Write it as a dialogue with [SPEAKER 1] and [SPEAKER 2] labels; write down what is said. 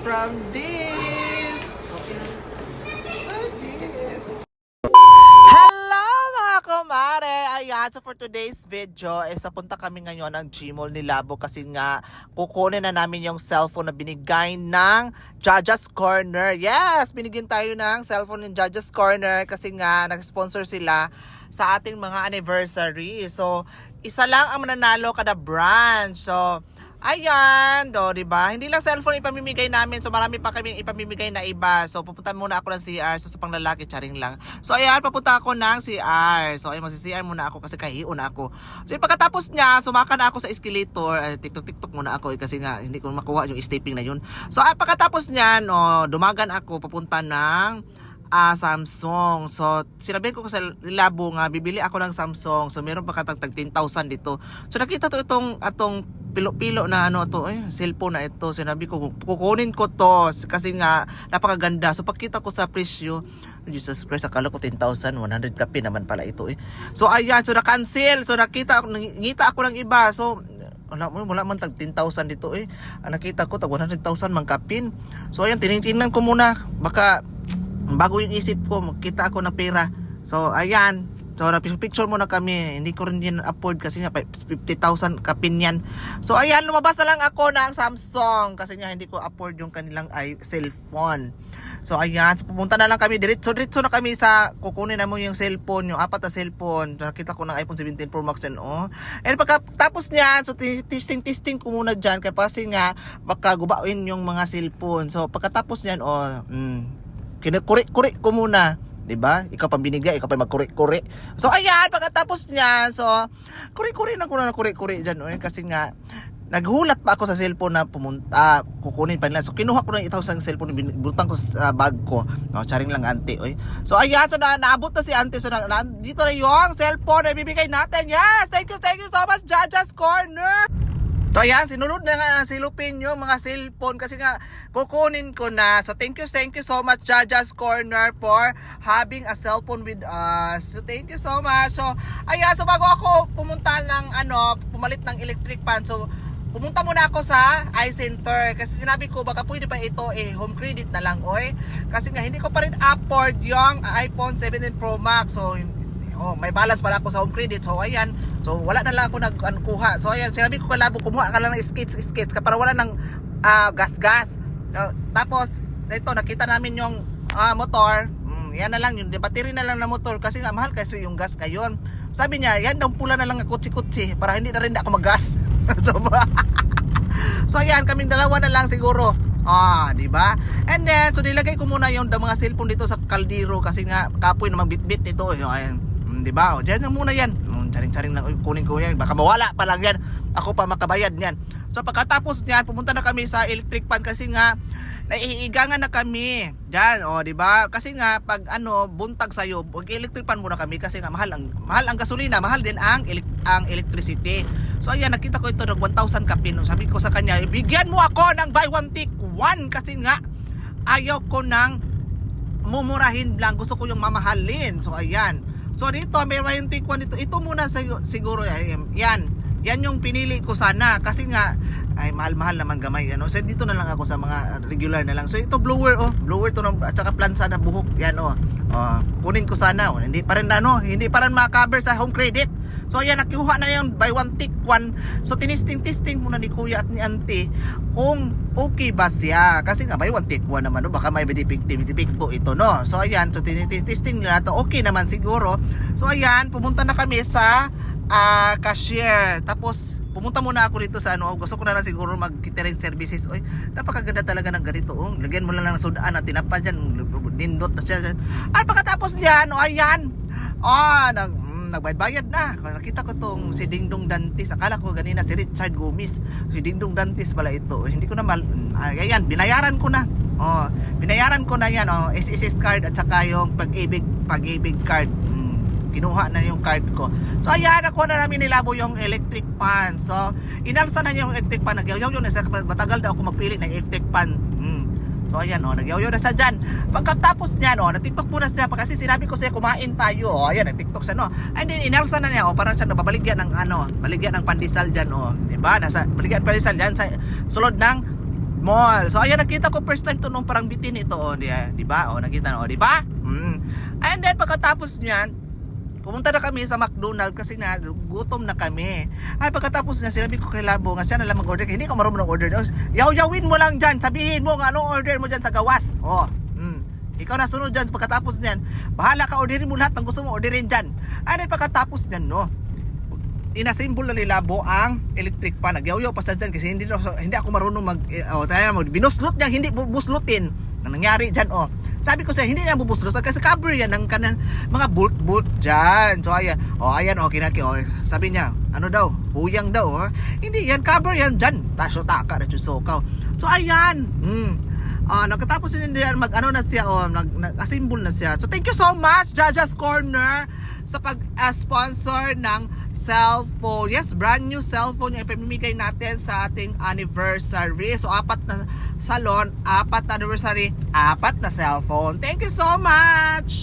[SPEAKER 1] from this. Hello mga kumare! Ayan, so for today's video, punta kami ngayon ng Gmall ni Labo kasi nga kukunin na namin yung cellphone na binigay ng Jaja's Corner. Yes! Binigyan tayo ng cellphone ng Jaja's Corner kasi nga nag-sponsor sila sa ating mga anniversary. So, isa lang ang mananalo kada branch. So, ayan, diba? Hindi lang cellphone ipamimigay namin. So, marami pa kaming ipamimigay na iba. So, pupunta muna ako ng CR. So, sa panglalaki, charing lang. So, ayan, papunta ako ng CR. So, ayan, mag-CR muna ako kasi kahiyo na ako. So, pagkatapos niya, sumaka na ako sa escalator. TikTok muna ako kasi nga, hindi ko makuha yung stepping na yun. So, pagkatapos niya, dumagan ako, papunta ng Samsung. So, sinabihan ko sa Labo nga, bibili ako ng Samsung. So, meron pa katagtag 10,000 dito. So, nakita to atong pilo-pilo na cellphone na ito. Sinabi ko, kukunin ko to kasi nga napakaganda. So, pagkita ko sa presyo, Jesus Christ, akala ko 10,000, 100 kape naman pala ito eh. So, ayan, so na-cancel. So, ngita ako ng iba. So, wala man tag 10,000 dito eh. Nakita ko tag 100,000 mang kapin. So, ayan, tinitingnan ko muna. Baka bago yung isip ko, makita ako ng pera. So, ayan. So, picture muna kami. Hindi ko rin yan afford kasi nga 50,000 kapin yan. So, ayan. Lumabas na lang ako ng Samsung kasi nga hindi ko afford yung kanilang cellphone. So, ayan. So, pupunta na lang kami. Diretso na kami sa kukunin na mo yung cellphone, yung 4 na cellphone. So, nakita ko ng iPhone 17 Pro Max and And pagkatapos niyan, so, testing ko muna dyan. Kasi nga, baka gubain yung mga cellphone. So, pagkatapos niyan, kinukuri ko muna, 'di ba? Ikaw pang binigay, ikaw pa magkuri-kuri. So ayan, pagkatapos niyan, so kuri-kuri diyan, kasi nga naghulat pa ako sa cellphone na pumunta, kukunin pa nila. So kinuha ko na ito sa cellphone, binutang ko sa bag ko. No, charing lang ante, oy. So ayan, so naabot na si ante, so dito na yung cellphone na ibibigay natin. Yes, thank you so much, Jaja's Corner. So ayan, sinunod na nga ng silupin yung mga cellphone kasi nga kukunin ko na. So thank you so much, Jaja's Corner, for having a cellphone with us. So thank you so much. So ayan, so bago ako pumunta ng pumalit ng electric fan, so pumunta muna ako sa iCenter kasi sinabi ko baka pwede pa ito home credit na lang kasi nga hindi ko pa rin afford yung iPhone 17 Pro Max. So may balance pala ako sa home credit. So ayan, so wala na lang ako nagkuha. So ayan, sinabi ko Labo, kumuha ka lang ng skates para wala ng gas. Tapos ito, nakita namin yung motor. Yan na lang, yung battery na lang na motor kasi nga mahal kasi yung gas ngayon. Sabi niya, yan daw pula na lang ang kutsi-kutsi para hindi na rin ako mag-gas. So ayan, kaming dalawa na lang siguro. Di ba? And then, so nilagay ko muna yung mga cellphone dito sa kaldero kasi nga kapoy na magbitbit ito. Ayan. Di ba? Diyan muna yan. Charing-charing lang, kunin ko yan. Baka mawala pa lang yan. Ako pa makabayad niyan. So pagkatapos niyan, pumunta na kami sa electric fan kasi nga naiigangan na kami. Diyan, di ba? Kasi nga pag buntag sa'yo, mag-electric fan muna kami kasi nga mahal ang gasolina, mahal din ang electricity. So ayan, nakita ko ito ng 1,000 kapin. Sabi ko sa kanya, bigyan mo ako ng buy one take one kasi nga ayaw ko nang mumurahin lang. Gusto ko yung mamahalin. So ayan. So dito, may yung take one dito. Ito muna siguro yan yung pinili ko sana kasi nga ay mahal naman gamay So dito na lang ako sa mga regular na lang. So ito blower to at saka plansa na buhok. Yan kunin ko sana hindi pa rin ma-cover sa home credit. So ayan, nakuha na yung buy one take one. So testing muna ni kuya at ni auntie kung okay ba siya. Kasi nga buy one take one naman baka may dipikto ito So ayan, so testing nila to, okay naman siguro. So ayan, pumunta na kami sa cashier. Tapos pumunta muna ako dito sa gusto ko na lang siguro mag-catering services. Napakaganda talaga ng ganito. Lagyan mo lang ng sudaan at tinapa dyan, nindot na siya. At pagkatapos diyan, ayan. Nagbayad na. Nakita ko tong si Dingdong Dantes. Akala ko ganina si Richard Gomez. Si Dingdong Dantes pala ito. Hindi ko na ayan, binayaran ko na. Binayaran ko na yan. SSS card at saka yung pag-ibig card. Kinuha na yung card ko. So ayan, nakuha na namin ni Labo yung electric fan. So inalsa na niya yung electric fan. Nagyaw yun. Matagal daw ako magpili ng electric fan. So ayan nagyaw-yaw na siya dyan. Pagkatapos niya nag-tiktok muna siya kasi sinabi ko siya kumain tayo. Ayan, nag-tiktok siya And then inalsa na niya parang siya nababaligyan ng baligyan ng pandesal dyan Diba? Nasa baligyan pandesal dyan sa sulod ng Mall. So ayan, nakita ko first time to nung parang bitin ito, di ba? Nakita na, di ba? And then pagkatapos niyan, pumunta na kami sa McDonald's kasi na gutom na kami. Ay pagkatapos na sinabi ko kay Labo nga siya na lang mag-order. Hindi ka marunong order. Yaw-yawin mo lang dyan. Sabihin mo nga anong order mo dyan sa gawas. Ikaw na sunod dyan. Pagkatapos niyan, bahala ka, orderin mo lahat ng gusto mo orderin dyan. And then pagkatapos niyan, inassemble na ni Labo ang electric pan. Nagyaw-yaw pa sa dyan kasi hindi ako marunong binuslot niya, hindi buslutin. Ang nangyari dyan, sabi ko sa'yo, hindi na bubuslos kasi cover yan ng kanang mga bolt dyan. So ayan, kinaki, sabi niya, ano daw, huyang daw, hindi yan, cover yan dyan, tasyo taka na chusokaw. So ayan, nagkatapos niya mag-ano na siya, nag-assemble na siya. So thank you so much, Jaja's Corner, sa pag-sponsor ng cellphone. Yes, brand new cellphone yung ipamimigay natin sa ating anniversary. So 4 na salon, 4 na anniversary, 4 na cellphone. Thank you so much!